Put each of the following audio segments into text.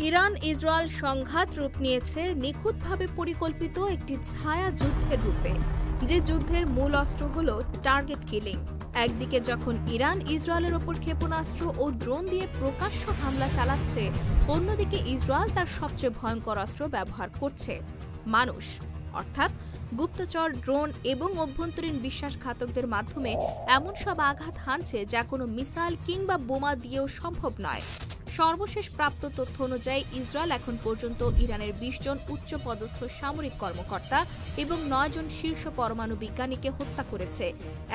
Iran Israel সংঘাত রূপ নিয়েছে নিখুঁতভাবে পরিকল্পিত একটি ছায়া যুদ্ধের রূপে, যে যুদ্ধের মূল অস্ত্র হল টার্গেট কিলিং। একদিকে যখন ইরান ইসরায়েলের ওপর ক্ষেপণাস্ত্র ও ড্রোন দিয়ে প্রকাশ্য হামলা চালাচ্ছে, অন্যদিকে ইসরায়েল তার সবচেয়ে ভয়ঙ্কর অস্ত্র ব্যবহার করছে মানুষ, অর্থাৎ গুপ্তচর, ড্রোন এবং অভ্যন্তরীণ বিশ্বাসঘাতকদের মাধ্যমে এমন সব আঘাত হানছে যা কোনো মিসাইল কিংবা বোমা দিয়েও সম্ভব নয়। সর্বশেষ প্রাপ্ত তথ্য অনুযায়ী ইসরায়েল এখন পর্যন্ত ইরানের ২০ জন উচ্চপদস্থ সামরিক কর্মকর্তা এবং ৯ জন শীর্ষ পরমাণু বিজ্ঞানীকে হত্যা করেছে,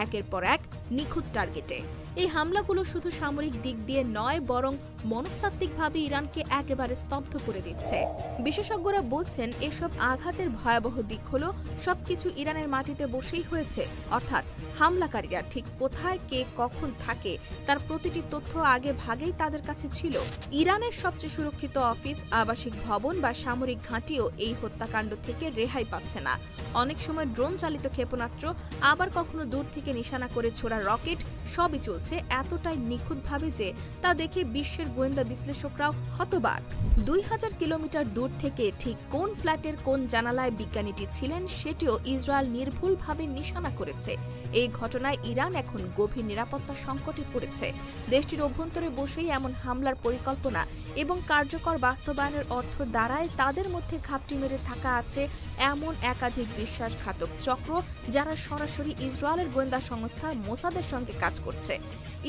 একের পর এক নিখুঁত টার্গেটে। এই হামলাগুলো শুধু সামরিক দিক দিয়ে নয়, বরং মনস্তাত্ত্বিকভাবে ইরানকে একেবারে স্তব্ধ করে দিচ্ছে। বিশেষজ্ঞরা বলছেন, এসব আঘাতের ভয়াবহ দিক হল সবকিছু ইরানের মাটিতে বসেই হয়েছে, অর্থাৎ হামলাকারীরা ঠিক কোথায়, কে, কখন থাকে তার প্রতিটি তথ্য আগে ভাগেই তাদের কাছে ছিল। ইরানের সবচেয়ে সুরক্ষিত অফিস, আবাসিক ভবন বা সামরিক ঘাঁটিও এই হত্যাকাণ্ড থেকে রেহাই পাচ্ছে না। অনেক সময় ড্রোন চালিত ক্ষেপণাস্ত্র, আবার কখনো দূর থেকে নিশানা করে ছোড়া রকেট, সবই চলছে এতটাই নিখুঁতভাবে যে তা দেখে বিশ্বের গোয়েন্দা বিশ্লেষকরাও হতবাক। ২০০০ কিলোমিটার দূর থেকে ঠিক কোন ফ্ল্যাটের কোন জানালায় বিজ্ঞানীটি ছিলেন সেটিও ইসরায়েল নির্ভুলভাবে নিশানা করেছে। এই ঘটনায় ইরান এখন গভীর নিরাপত্তা সংকটে পড়েছে। দেশটির অভ্যন্তরে বসেই এমন হামলার পরিকল্পনা এবং কার্যকর বাস্তবায়নের অর্থ দাঁড়ায় তাদের মধ্যে ঘাপটি মেরে থাকা আছে এমন একাধিক বিশ্বাসঘাতক চক্র, যারা সরাসরি ইসরায়েলের গোয়েন্দা সংস্থা মোসাদের সঙ্গে কাজ করছে।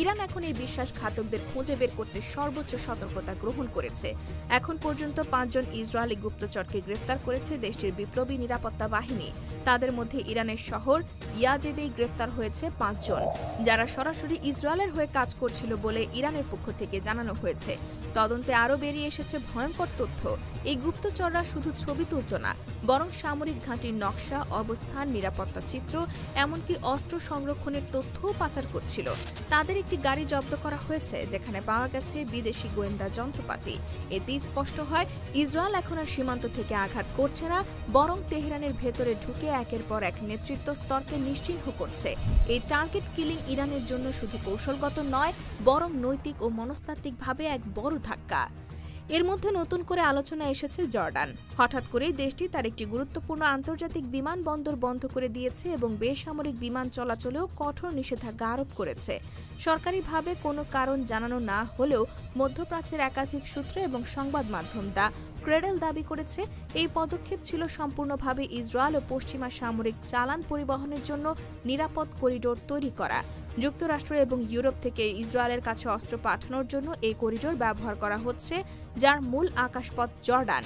ইরান এখন এই বিশ্বাসঘাতকদের খুঁজে বের করতে সর্বোচ্চ সতর্কতা গ্রহণ করেছে। এখন পর্যন্ত ৫ জন ইসরায়েলি গুপ্তচরকে গ্রেফতার করেছে দেশটির বিপ্লবী নিরাপত্তা বাহিনী। তাদের মধ্যে ইরানের শহর ইয়াজেদেই গ্রেফতার হয়েছে ৫ জন, যারা সরাসরি ইসরায়েলের হয়ে কাজ করছিল বলে ইরানের পক্ষ থেকে জানানো হয়েছে। তদন্তে আরও বেরিয়ে এসেছে ভয়ঙ্কর তথ্য। এই গুপ্তচররা শুধু ছবি তুলত না, বরং সামরিক ঘাঁটির নকশা, অবস্থান, নিরাপত্তা চিত্র, এমনকি অস্ত্র সংরক্ষণের তথ্যও পাচার করছিল। তাদের একটি গাড়ি জব্দ করা হয়েছে, যেখানে পাওয়া গেছে বিদেশি গোয়েন্দা যন্ত্রপাতি। এতেই স্পষ্ট হয়, ইসরায়েল এখন আর সীমান্ত থেকে আঘাত করছে না, বরং তেহরানের ভেতরে ঢুকে একের পর এক নেতৃত্ব স্তরকে নিশ্চিহ্ন করছে। এই টার্গেট কিলিং ইরানের জন্য শুধু কৌশলগত নয়, বরং নৈতিক ও মনস্তাত্ত্বিকভাবে এক বড় ধাক্কা। এর মধ্যে নতুন করে আলোচনা এসেছে জর্ডান। হঠাৎ করেই দেশটি তার একটি গুরুত্বপূর্ণ আন্তর্জাতিক বিমানবন্দর বন্ধ করে দিয়েছে এবং বেসামরিক বিমান চলাচলেও কঠোর নিষেধাজ্ঞা আরোপ করেছে। সরকারিভাবে কোনো কারণ জানানো না হলেও মধ্যপ্রাচ্যের একাধিক সূত্র এবং সংবাদ মাধ্যম দ্য ক্রেডেল দাবি করেছে, এই পদক্ষেপ ছিল সম্পূর্ণভাবে ইসরায়েল ও পশ্চিমা সামরিক চালান পরিবহনের জন্য নিরাপদ করিডোর তৈরি করা। যুক্তরাষ্ট্র এবং ইউরোপ থেকে ইসরায়েলের কাছে অস্ত্র পাঠানোর জন্য এই করিডোর ব্যবহার করা হচ্ছে, যার মূল আকাশপথ জর্ডান।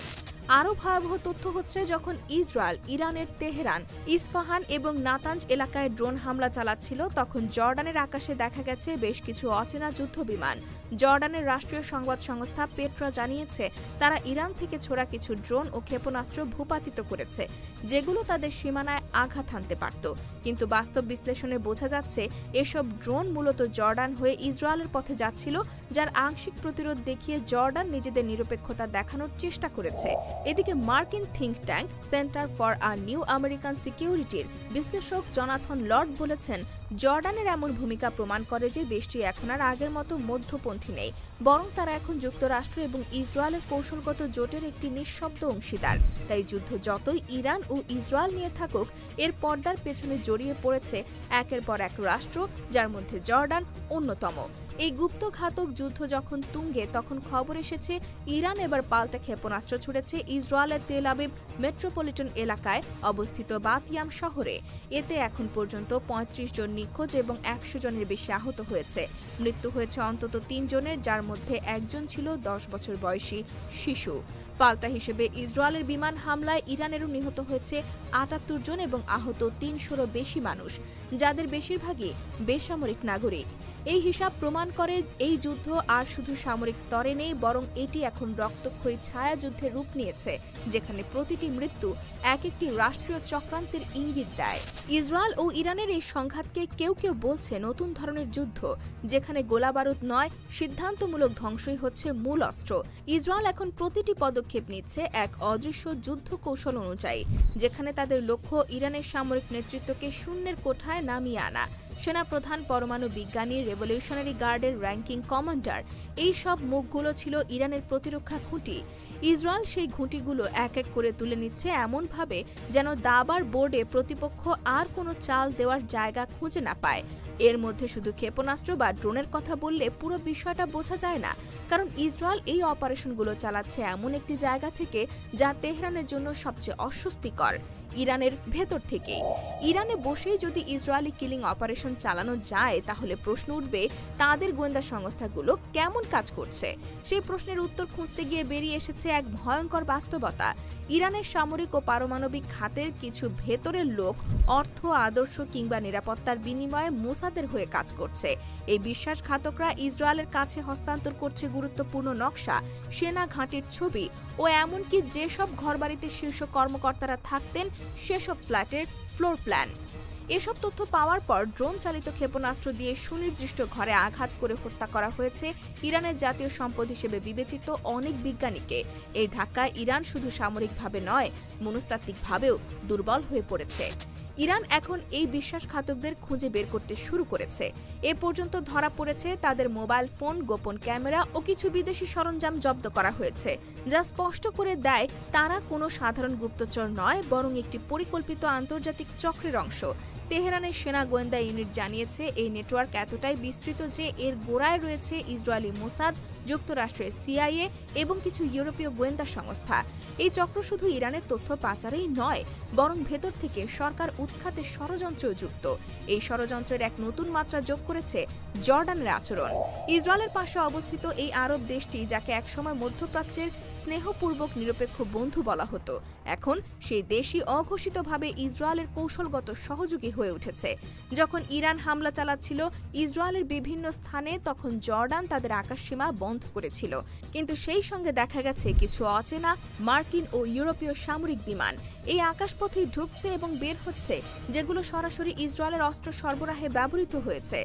আরও ভয়াবহ তথ্য হচ্ছে, যখন ইসরায়েল ইরানের তেহরান, ইস্পাহান এবং নাতাঞ্জ এলাকায় ড্রোন হামলা চালাচ্ছিল, তখন জর্ডানের আকাশে দেখা গেছে বেশ কিছু অচেনা যুদ্ধ বিমান। জর্ডানের রাষ্ট্রীয় সংবাদ সংস্থা পেট্রা জানিয়েছে, তারা ইরান থেকে ছোড়া কিছু ড্রোন ও ক্ষেপণাস্ত্র ভূপাতিত করেছে, যেগুলো তাদের সীমানায় আঘাত হানতে পারত। কিন্তু বাস্তব বিশ্লেষণে বোঝা যাচ্ছে, এসব ড্রোন মূলত জর্ডান হয়ে ইসরায়েলের পথে যাচ্ছিল, যার আংশিক প্রতিরোধ দেখিয়ে জর্ডান নিজেদের নিরপেক্ষতা দেখানোর চেষ্টা করেছে। এদিকে মার্কিন think tank centre for a new American সিকিউরিটির বিশ্লেষক জনাথন লর্ড বলেছেন, জর্ডানের এমন ভূমিকা প্রমাণ করে যে দেশটি এখন আর আগের মতো মধ্যপন্থী নেই, বরং তারা এখন যুক্তরাষ্ট্র এবং ইসরায়েলের কৌশলগত জোটের একটি নিঃশব্দ অংশীদার। তাই যুদ্ধ যতই ইরান ও ইসরায়েল নিয়ে থাকুক, এর পর্দার পেছনে জড়িয়ে পড়েছে একের পর এক রাষ্ট্র, যার মধ্যে জর্ডান অন্যতম। এই গুপ্তঘাতক যুদ্ধ যখন তুঙ্গে, তখন খবর এসেছে ইরান এবার পাল্টা ক্ষেপণাস্ত্র ছুড়েছে ইসরায়েলের তেল আবিব মেট্রোপলিটন এলাকায় অবস্থিত বাতিয়াম শহরে। এতে এখন পর্যন্ত ৩৫ জন নিখোঁজ এবং ১০০ জনের বেশি আহত হয়েছে। মৃত্যু হয়েছে অন্তত ৩ জনের, যার মধ্যে একজন ছিল ১০ বছর বয়সী শিশু। পাল্টা হিসেবে ইসরায়েলের বিমান হামলায় ইরানেরও নিহত হয়েছে ৭৮ জন এবং আহত ৩০০রও বেশি মানুষ, যাদের বেশিরভাগই বেসামরিক নাগরিক। এই হিসাব প্রমাণ করে, এই যুদ্ধ আর শুধু সামরিক স্তরে নেই, বরং এটি এখন রক্তক্ষয়ী ছায়া যুদ্ধের রূপ নিয়েছে, যেখানে প্রতিটি মৃত্যু এক একটি রাষ্ট্রীয় চক্রান্তের ইঙ্গিত দেয়। ইসরায়েল ও ইরানের এই সংঘাতকে কেউ কেউ বলছে নতুন ধরনের যুদ্ধ, যেখানে গোলাবারুদ নয়, সিদ্ধান্তমূলক ধ্বংসই হচ্ছে মূল অস্ত্র। ইসরায়েল এখন প্রতিটি পদক্ষেপ নিচ্ছে এক অদৃশ্য যুদ্ধ কৌশল অনুযায়ী, যেখানে তাদের লক্ষ্য ইরানের সামরিক নেতৃত্বকে শূন্যের কোঠায় নামিয়ে আনা। সেনাপ্রধান, পরমাণু বিজ্ঞানী, রেভলিউশনারি গার্ডের র্যাঙ্কিং কমান্ডার, এই সব মুখগুলো ছিল ইরানের প্রতিরক্ষা খুঁটি। ইসরায়েল সেই খুঁটিগুলো এক এক করে তুলে নিচ্ছে এমনভাবে যেন দাবার বোর্ডে প্রতিপক্ষ আর কোনো চাল দেওয়ার জায়গা খুঁজে না পায়। এর মধ্যে শুধু ক্ষেপণাস্ত্র বা ড্রোনের কথা বললে পুরো বিষয়টা বোঝা যায় না, কারণ ইসরায়েল এই অপারেশনগুলো চালাচ্ছে এমন একটি জায়গা থেকে যা তেহরানের জন্য সবচেয়ে অস্বস্তিকর, ইরানের ভেতর থেকেই। ইরানে বসেই যদি ইসরায়েলি কিলিং অপারেশন চালানো যায়, তাহলে প্রশ্ন উঠবে তাদের গোয়েন্দা সংস্থাগুলো কেমন কাজ করছে। সেই প্রশ্নের উত্তর খুঁজতে গিয়ে বেরিয়ে এসেছে এক ভয়ঙ্কর বাস্তবতা। ইরানের সামরিক ও পারমাণবিক খাতের কিছু ভেতরের লোক অর্থ, আদর্শ কিংবা নিরাপত্তার বিনিময়ে মোসাদের হয়ে কাজ করছে। এই বিশ্বাসঘাতকরা ইসরায়েলের কাছে হস্তান্তর করছে গুরুত্বপূর্ণ নকশা, সেনা ঘাঁটির ছবি ও এমনকি যেসব ঘরবাড়িতে শীর্ষ কর্মকর্তারা থাকতেন সেসব ফ্ল্যাটের ফ্লোর প্ল্যান। এসব তথ্য পাওয়ার পর ড্রোন চালিত ক্ষেপণাস্ত্র দিয়ে সুনির্দিষ্ট ঘরে আঘাত করে হত্যা করা হয়েছে ইরানের জাতীয় সম্পদ হিসেবে বিবেচিত অনেক বিজ্ঞানীকে। এই ধাক্কায় ইরান শুধু সামরিকভাবে নয়, মনস্তাত্ত্বিকভাবেও দুর্বল হয়ে পড়েছে। ইরান এখন এই বিশ্বাসঘাতকদের খুঁজে বের করতে শুরু করেছে। এ পর্যন্ত ধরা পড়েছে তাদের মোবাইল ফোন, গোপন ক্যামেরা ও কিছু বিদেশি সরঞ্জাম জব্দ করা হয়েছে, যা স্পষ্ট করে দেয় তারা কোনো সাধারণ গুপ্তচর নয়, বরং একটি পরিকল্পিত আন্তর্জাতিক চক্রের অংশ। তেহরানের সেনা গোয়েন্দা ইউনিট জানিয়েছে এই নেটওয়ার্ক এতটাই বিস্তৃত যে এর গোড়ায় রয়েছে ইসরায়েলি মোসাদ, যুক্তরাষ্ট্রের সিআইএ এবং কিছু ইউরোপীয় গোয়েন্দা সংস্থা। এই চক্র শুধু ইরানের তথ্য পাচারেই নয়, বরং ভেতর থেকে সরকার উৎখাতের ষড়যন্ত্রেও যুক্ত। এই ষড়যন্ত্রের এক নতুন মাত্রা যোগ করেছে জর্ডানের আচরণ। ইসরায়েলের পাশে অবস্থিত এই আরব দেশটি, যাকে একসময় মধ্যপ্রাচ্যের স্নেহপূর্বক নিরপেক্ষ বন্ধু বলা হতো, এখন সেই দেশই অঘোষিতভাবে ইসরায়েলের কৌশলগত সহযোগী হয়ে উঠেছে। যখন ইরান হামলা চালাচ্ছিল ইসরায়েলের বিভিন্ন স্থানে, তখন জর্ডান তাদের আকাশসীমা বন্ধ করেছিল। কিন্তু সেই সঙ্গে দেখা গেছে কিছু অচেনা মার্কিন ও ইউরোপীয় সামরিক বিমান এই আকাশপথেই ঢুকছে এবং বের হচ্ছে, যেগুলো সরাসরি ইসরায়েলের অস্ত্র সরবরাহে ব্যবহৃত হয়েছে।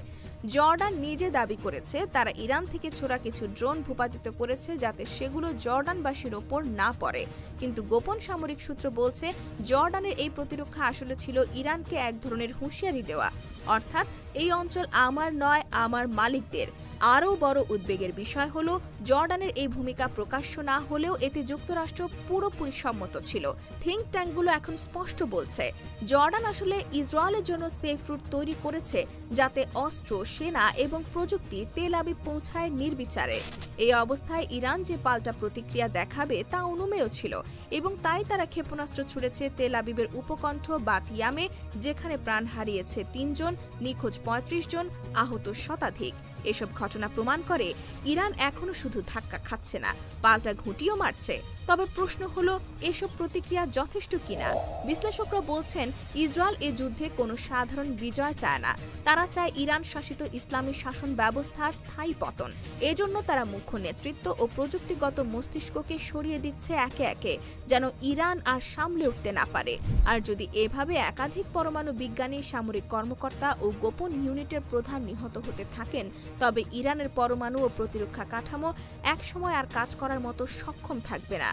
জর্ডান নিজে দাবি করেছে তারা ইরান থেকে ছোড়া কিছু ড্রোন ভূপাতিত করেছে যাতে সেগুলো জর্ডানবাসীর ওপর না পড়ে। কিন্তু গোপন সামরিক সূত্র বলছে জর্ডানের এই প্রতিরক্ষা আসলে ছিল ইরানকে এক ধরনের হুঁশিয়ারি দেওয়া, অর্থাৎ এই অঞ্চল আমার নয়, আমার মালিকদের। আরও বড় উদ্বেগের বিষয় হলো জর্ডানের এই ভূমিকা প্রকাশ্য না হলেও এতে যুক্তরাষ্ট্র পুরোপুরি সম্মত ছিল। থিঙ্ক ট্যাঙ্কগুলো এখন স্পষ্ট বলছে জর্ডান আসলে ইসরায়েলের জন্য সেফ রুট তৈরি করেছে, যাতে অস্ত্র, সেনা এবং প্রযুক্তি তেল আবিব পৌঁছায় নির্বিচারে। এই অবস্থায় ইরান যে পাল্টা প্রতিক্রিয়া দেখাবে তা অনুমেয় ছিল, এবং তাই তারা ক্ষেপণাস্ত্র ছুড়েছে তেল আবিবের উপকণ্ঠ বাতিয়ামে, যেখানে প্রাণ হারিয়েছে ৩ জন, নিখোঁজ ৩৫ জন, আহত শতাধিক। এসব ঘটনা প্রমাণ করে ইরান এখনো শুধু ধাক্কা খাচ্ছে না, পাল্টা ঘুঁটিও মারছে। তবে প্রশ্ন হলো এসব প্রতিক্রিয়া যথেষ্ট কিনা। বিশ্লেষকরা বলছেন ইসরায়েল এ যুদ্ধে কোনো সাধারণ বিজয় চায় না, তারা চায় ইরান শাসিত ইসলামী শাসন ব্যবস্থার স্থায়ী পতন। এজন্য তারা মুখ্য নেতৃত্ব ও প্রযুক্তিগত মস্তিষ্ককে সরিয়ে দিচ্ছে একে একে, যেন ইরান আর সামলে উঠতে না পারে। আর যদি এভাবে একাধিক পরমাণু বিজ্ঞানী, সামরিক কর্মকর্তা ও গোপন ইউনিটের প্রধান নিহত হতে থাকেন, তবে ইরানের পরমাণু ও প্রতিরক্ষা কাঠামো একসময় আর কাজ করার মতো সক্ষম থাকবে না।